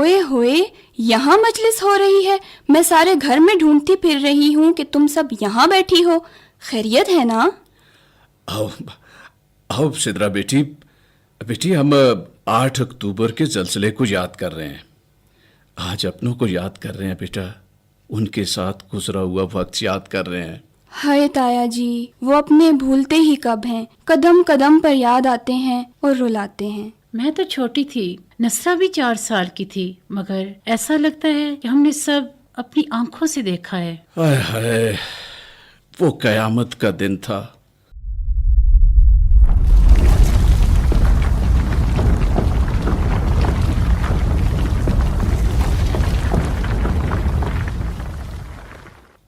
اوئے ہوئے، یہاں مجلس ہو رہی ہے؟ میں سارے گھر میں ڈھونڈتی پھر رہی ہوں کہ تم سب یہاں بیٹھی ہو. خیریت ہے نا؟ آؤ سدرا بیٹی ہم 8 اکتوبر کے زلزلے کو یاد کر رہے ہیں. آج اپنوں کو یاد کر رہے ہیں بیٹا، ان کے ساتھ گزرا ہوا وقت یاد کر رہے ہیں. ہائے تایا جی، وہ اپنے بھولتے ہی کب ہیں، قدم قدم پر یاد آتے ہیں اور رلاتے ہیں. میں تو چھوٹی تھی، نصرہ بھی 4 سال کی تھی، مگر ایسا لگتا ہے کہ ہم نے سب اپنی آنکھوں سے دیکھا ہے. ہائے ہائے، وہ قیامت کا دن تھا.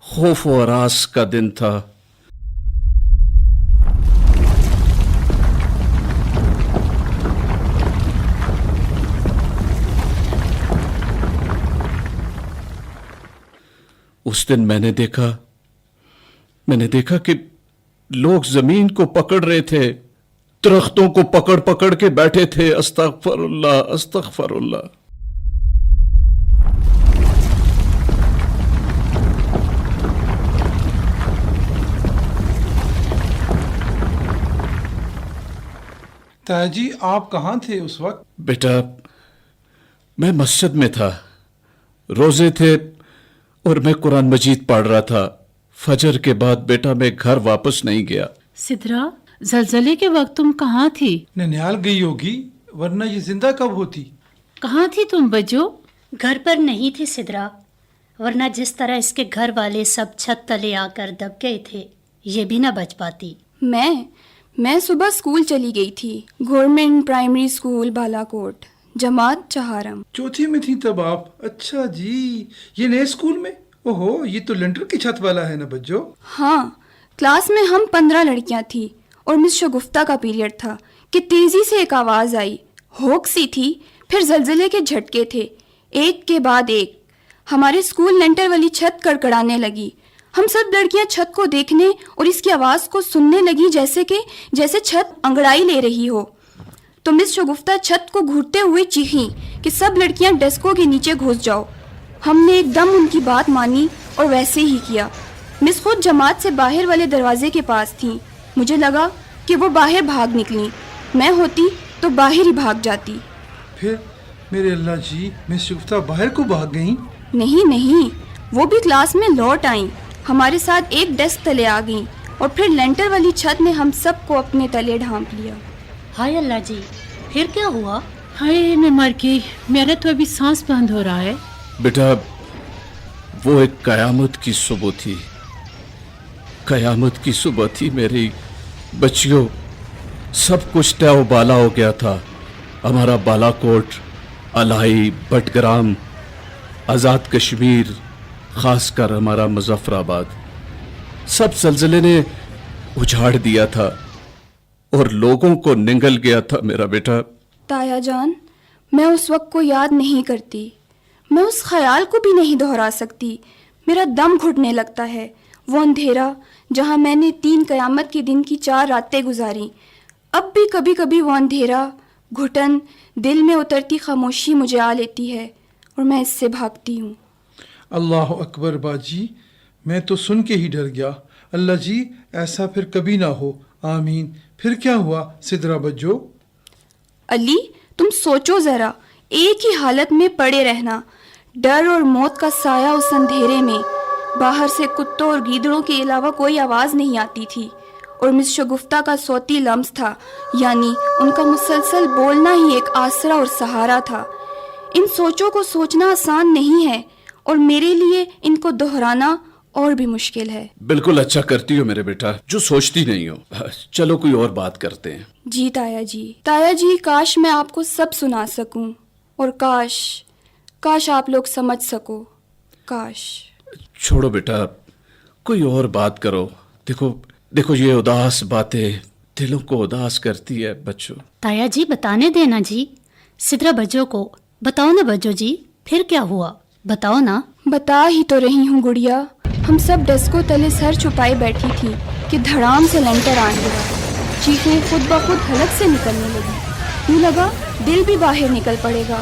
خوف و ہراس کا دن تھا. اس دن میں نے دیکھا کہ لوگ زمین کو پکڑ رہے تھے، درختوں کو پکڑ کے بیٹھے تھے. استغفر اللہ استغفر اللہ. تایا جی، آپ کہاں تھے اس وقت؟ بیٹا میں مسجد میں تھا، روزے تھے اور میں قرآن مجید پڑھ رہا تھا. فجر کے بعد بیٹا میں گھر واپس نہیں گیا. سدرا، زلزلے کے وقت تم کہاں تھی؟ ننیال گئی ہوگی، ورنہ یہ زندہ کب ہوتی؟ کہاں تھی تم بجو؟ گھر پر نہیں تھی سدرا، ورنہ جس طرح اس کے گھر والے سب چھت تلے آ کر دب گئے تھے، یہ بھی نہ بچ پاتی. میں صبح اسکول چلی گئی تھی، گورنمنٹ پرائمری اسکول بالا کوٹ، جماعت چہارم. چوتھی میں تھی تب آپ؟ اچھا جی، یہ نئے اسکول میں؟ اوہو، یہ تو لنٹر کی چھت والا ہے نا بجو؟ ہاں، کلاس میں ہم 15 لڑکیاں تھیں اور مس شگفتہ کا پیریڈ تھا کہ تیزی سے ایک آواز آئی، ہوک سی تھی، پھر زلزلے کے جھٹکے تھے، ایک کے بعد ایک. ہمارے اسکول لنٹر والی چھت کڑکڑانے لگی. ہم سب لڑکیاں چھت کو دیکھنے اور اس کی آواز کو سننے لگی جیسے چھت انگڑائی لے رہی ہو. تو مس شگفتہ چھت کو گھورتے ہوئے چیخیں کہ سب لڑکیاں ڈیسکوں کے نیچے گھس جاؤ. ہم نے ایک دم ان کی بات مانی اور ویسے ہی کیا. مس خود جماعت سے باہر والے دروازے کے پاس تھیں. مجھے لگا کہ وہ باہر بھاگ نکلیں، میں ہوتی تو باہر ہی بھاگ جاتی. پھر میرے اللہ جی، مس شگفتہ باہر کو بھاگ گئیں؟ نہیں، وہ بھی کلاس میں لوٹ آئیں، ہمارے ساتھ ایک ڈیسک تلے آ گئیں اور پھر لینٹر والی چھت نے ہم سب کو اپنے تلے ڈھانپ لیا. ہائے اللہ جی، پھر کیا ہوا؟ ہائے میں مر گئی، میرا تو ابھی سانس بند ہو رہا ہے. بیٹا وہ ایک قیامت کی صبح تھی میری بچیوں. سب کچھ طے و بالا ہو گیا تھا. ہمارا بالا کوٹ، الائی، بٹگرام، آزاد کشمیر، خاص کر ہمارا مظفر آباد، سب زلزلے نے اجاڑ دیا تھا اور لوگوں کو نگل گیا تھا میرا بیٹا. تایا جان، میں اس وقت کو یاد نہیں کرتی، میں اس خیال کو بھی نہیں دہرا سکتی. میرا دم گھٹنے لگتا ہے. وہ اندھیرا جہاں میں نے 3 قیامت کے دن کی 4 راتیں گزاری، اب بھی کبھی کبھی وہ اندھیرا، گھٹن، دل میں اترتی خاموشی مجھے آ لیتی ہے اور میں اس سے بھاگتی ہوں. اللہ اکبر باجی، میں تو سن کے ہی ڈر گیا. اللہ جی، ایسا پھر کبھی نہ ہو، آمین. پھر کیا ہوا سدرا بجو؟ علی، تم سوچو ذرا، ایک ہی حالت میں پڑے رہنا، ڈر اور موت کا سایہ اس اندھیرے میں. باہر سے کتوں اور گیدڑوں کے علاوہ کوئی آواز نہیں آتی تھی اور مس شگفتہ کا صوتی لمس تھا، یعنی ان کا مسلسل بولنا ہی ایک آسرا اور سہارا تھا. ان سوچوں کو سوچنا آسان نہیں ہے اور میرے لیے ان کو دہرانا اور بھی مشکل ہے. بالکل اچھا کرتی ہو میرے بیٹا، جو سوچتی نہیں ہو. چلو کوئی اور بات کرتے ہیں. جی تایا جی، کاش میں آپ کو سب سنا سکوں اور کاش آپ لوگ سمجھ سکو. کاش. چھوڑو بیٹا، کوئی اور بات کرو. دیکھو یہ اداس باتیں دلوں کو اداس کرتی ہے بچوں. تایا جی بتانے دینا جی، سدرا بجو کو بتاؤ نا بجو جی، پھر کیا ہوا بتاؤ نا. بتا ہی تو رہی ہوں گڑیا. ہم سب ڈیسکوں تلے سر چھپائے بیٹھی تھی کہ دھڑام سے لنٹر آن گیا. چیخیں خود بخود حلق سے نکلنے لگی. یوں لگا دل بھی باہر نکل پڑے گا.